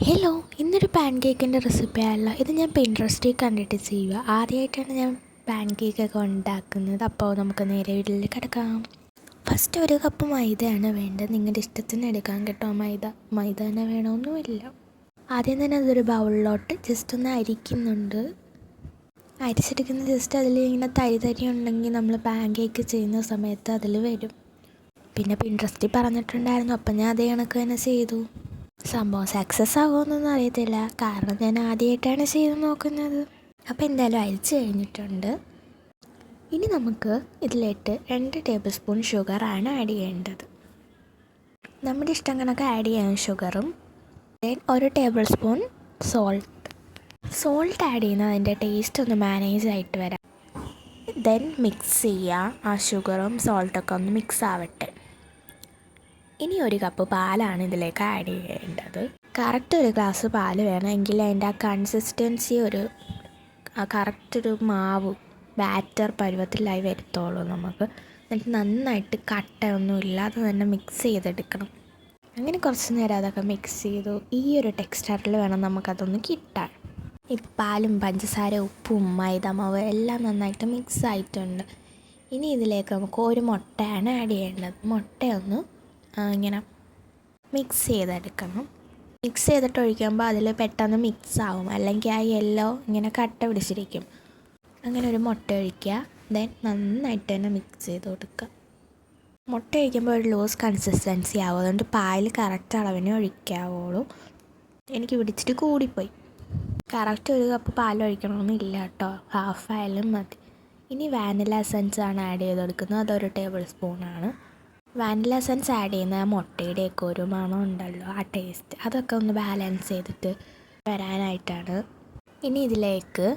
Hello, ഇന്നൊരു pan കേക്കിൻ്റെ റെസിപ്പിയാണല്ലോ. ഇത് ഞാൻ പിൻട്രസ്റ്റിൽ കണ്ടിട്ട് ചെയ്യുക. ആദ്യമായിട്ടാണ് ഞാൻ പാൻ കേക്കൊക്കെ ഉണ്ടാക്കുന്നത്. അപ്പോൾ നമുക്ക് നേരെ വീട്ടിലേക്ക് കിടക്കാം. ഫസ്റ്റ് ഒരു കപ്പ് മൈദയാണ് വേണ്ടത്. നിങ്ങളുടെ ഇഷ്ടത്തിന് എടുക്കാൻ കേട്ടോ. മൈദ തന്നെ വേണമെന്നുമില്ല. ആദ്യം തന്നെ അതൊരു ബൗളിലോട്ട് ജസ്റ്റ് ഒന്ന് അരിക്കുന്നുണ്ട്. അരിച്ചെടുക്കുന്ന ജസ്റ്റ് അതിൽ ഇങ്ങനെ തരി ഉണ്ടെങ്കിൽ നമ്മൾ പാൻ കേക്ക് ചെയ്യുന്ന സമയത്ത് അതിൽ വരും. പിന്നെ പിൻട്രസ്റ്റിൽ പറഞ്ഞിട്ടുണ്ടായിരുന്നു, അപ്പം ഞാൻ അതേ കണക്ക് തന്നെ ചെയ്തു. സംഭവം സക്സസ് ആകുമെന്നൊന്നും അറിയത്തില്ല, കാരണം ഞാൻ ആദ്യമായിട്ടാണ് ചെയ്ത് നോക്കുന്നത്. അപ്പോൾ എന്തായാലും അരിച്ച് കഴിഞ്ഞിട്ടുണ്ട്. ഇനി നമുക്ക് ഇതിലേക്ക് 2 ടേബിൾ സ്പൂൺ ഷുഗറാണ് ആഡ് ചെയ്യേണ്ടത്. നമ്മുടെ ഇഷ്ടം കണക്ക് ആഡ് ചെയ്യാൻ ഷുഗറും. 1 ടേബിൾ സ്പൂൺ സോൾട്ട് ആഡ് ചെയ്യുന്നത് അതിൻ്റെ ടേസ്റ്റ് ഒന്ന് മാനേജ് ആയിട്ട് വരാം. മിക്സ് ചെയ്യുക. ആ ഷുഗറും സോൾട്ടൊക്കെ ഒന്ന് മിക്സ് ആവട്ടെ. ഇനി 1 കപ്പ് പാലാണ് ഇതിലേക്ക് ആഡ് ചെയ്യേണ്ടത്. കറക്റ്റ് 1 ഗ്ലാസ് പാല് വേണം, എങ്കിൽ അതിൻ്റെ ആ കൺസിസ്റ്റൻസി കറക്റ്റൊരു മാവ് ബാറ്റർ പരുവത്തിലായി വരത്തുള്ളൂ നമുക്ക്. എന്നിട്ട് നന്നായിട്ട് കട്ടയൊന്നും ഇല്ലാതെ തന്നെ മിക്സ് ചെയ്തെടുക്കണം. അങ്ങനെ കുറച്ച് നേരം അതൊക്കെ മിക്സ് ചെയ്തു. ഈ ഒരു ടെക്സ്ചറിൽ വേണം നമുക്കതൊന്ന് കിട്ടാൻ. ഈ പാലും പഞ്ചസാര, ഉപ്പും മൈദമാവ് എല്ലാം നന്നായിട്ട് മിക്സ് ആയിട്ടുണ്ട്. ഇനി ഇതിലേക്ക് നമുക്ക് 1 മുട്ടയാണ് ആഡ് ചെയ്യേണ്ടത്. മുട്ടയൊന്ന് ഇങ്ങനെ മിക്സ് ചെയ്തെടുക്കണം. മിക്സ് ചെയ്തിട്ട് ഒഴിക്കുമ്പോൾ അതിൽ പെട്ടെന്ന് മിക്സ് ആവും, അല്ലെങ്കിൽ ആ യെല്ലോ ഇങ്ങനെ കട്ട പിടിച്ചിരിക്കും. അങ്ങനെ 1 മുട്ട ഒഴിക്കുക. നന്നായിട്ട് തന്നെ മിക്സ് ചെയ്ത് കൊടുക്കുക. മുട്ട ഒഴിക്കുമ്പോൾ ഒരു ലൂസ് കൺസിസ്റ്റൻസി ആവും, അതുകൊണ്ട് പാൽ കറക്റ്റ് അളവിന് ഒഴിക്കാവുള്ളൂ. എനിക്ക് പിടിച്ചിട്ട് കൂടിപ്പോയി. കറക്റ്റ് 1 കപ്പ് പാൽ ഒഴിക്കണമെന്നില്ല കേട്ടോ, ഹാഫ് ആയാലും മതി. ഇനി വാനില എസൻസ് ആണ് ആഡ് ചെയ്ത് കൊടുക്കുന്നത്. അത് 1 ടേബിൾ സ്പൂണാണ്. വാനില എസൻസ് ആഡ് ചെയ്യുന്ന ആ മുട്ടയുടെയൊക്കെ ഒരു മണം ഉണ്ടല്ലോ, ആ ടേസ്റ്റ്, അതൊക്കെ ഒന്ന് ബാലൻസ് ചെയ്തിട്ട് വരാനായിട്ടാണ്. ഇനി ഇതിലേക്ക്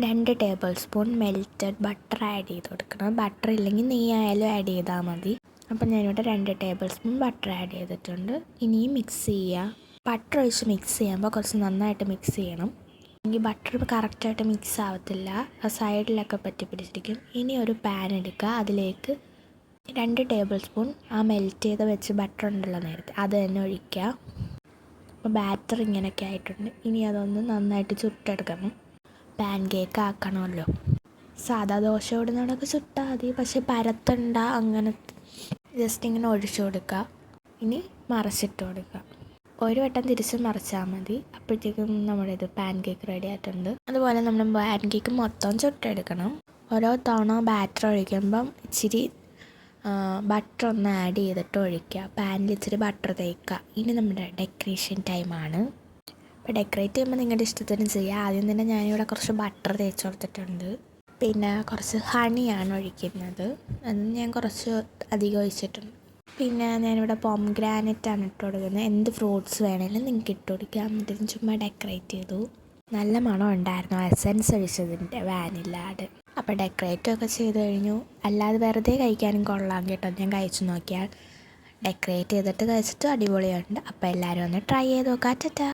2 table spoon melted butter add ചെയ്ത് കൊടുക്കണം. ബട്ടർ ഇല്ലെങ്കിൽ നെയ്യായാലും ആഡ് ചെയ്താൽ മതി. അപ്പം ഞാനിവിടെ 2 ടേബിൾ സ്പൂൺ ബട്ടർ ആഡ് ചെയ്തിട്ടുണ്ട്. ഇനിയും മിക്സ് ചെയ്യുക. ബട്ടർ ഒഴിച്ച് മിക്സ് ചെയ്യുമ്പോൾ കുറച്ച് നന്നായിട്ട് മിക്സ് ചെയ്യണം, എങ്കിൽ ബട്ടർ കറക്റ്റായിട്ട് മിക്സ് ആവത്തില്ല, ആ സൈഡിലൊക്കെ പറ്റി പിടിച്ചിരിക്കും. ഇനി ഒരു പാൻ എടുക്കുക. അതിലേക്ക് 2 ടേബിൾ സ്പൂൺ ആ മെൽറ്റ് ചെയ്ത് വെച്ച് ബട്ടർ ഉണ്ടല്ലോ നേരത്തെ, അത് തന്നെ ഒഴിക്കുക. അപ്പോൾ ബാറ്റർ ഇങ്ങനെയൊക്കെ ആയിട്ടുണ്ട്. ഇനി അതൊന്ന് നന്നായിട്ട് ചുട്ടെടുക്കണം. Pan cake ആക്കണമല്ലോ. സാധാ ദോശ ഇടുന്നതൊക്കെ ചുട്ടാൽ മതി, പക്ഷേ പരത്തണ്ട. അങ്ങനെ ജസ്റ്റ് ഇങ്ങനെ ഒഴിച്ചു കൊടുക്കുക. ഇനി മറിച്ചിട്ട് കൊടുക്കുക. 1 വട്ടം തിരിച്ച് മറിച്ചാൽ മതി. അപ്പോഴത്തേക്കും നമ്മുടെ ഇത് പാൻ കേക്ക് റെഡി ആയിട്ടുണ്ട്. അതുപോലെ നമ്മൾ പാൻ കേക്ക് മൊത്തം ചുട്ടെടുക്കണം. ഓരോ തവണ ബാറ്റർ ഒഴിക്കുമ്പം ഇച്ചിരി ബട്ടർ ഒന്ന് ആഡ് ചെയ്തിട്ട് ഒഴിക്കുക. പാനിൽ ഇച്ചിരി ബട്ടർ തേക്കുക. ഇനി നമ്മുടെ ഡെക്കറേഷൻ ടൈമാണ്. അപ്പോൾ ഡെക്കറേറ്റ് ചെയ്യുമ്പോൾ നിങ്ങളുടെ ഇഷ്ടത്തിന് ചെയ്യുക. ആദ്യം തന്നെ ഞാനിവിടെ കുറച്ച് ബട്ടർ തേച്ച് കൊടുത്തിട്ടുണ്ട്. പിന്നെ കുറച്ച് ഹണിയാണ് ഒഴിക്കുന്നത്. അത് ഞാൻ കുറച്ച് അധികം ഒഴിച്ചിട്ടുണ്ട്. പിന്നെ ഞാനിവിടെ പോംഗ്രാനൈറ്റാണ് ഇട്ട് കൊടുക്കുന്നത്. എന്ത് ഫ്രൂട്ട്സ് വേണമെങ്കിലും നിങ്ങൾക്ക് ഇട്ട് കൊടുക്കാം. എന്നിട്ട് ചുമ്മാ ഡെക്കറേറ്റ് ചെയ്തു. നല്ല മണം ഉണ്ടായിരുന്നു എസൻസ് ഒഴിച്ചതിൻ്റെ, വാനിലാട്. അപ്പോൾ ഡെക്കറേറ്റൊക്കെ ചെയ്ത് കഴിഞ്ഞു. അല്ലാതെ വെറുതെ കഴിക്കാനും കൊള്ളാം കേട്ടോ. ഞാൻ കഴിച്ചു നോക്കിയാൽ ഡെക്കറേറ്റ് ചെയ്തിട്ട് കഴിച്ചിട്ട് അടിപൊളിയുണ്ട്. അപ്പോൾ എല്ലാവരും ഒന്ന് ട്രൈ ചെയ്ത് നോക്കാം. ടാറ്റാ.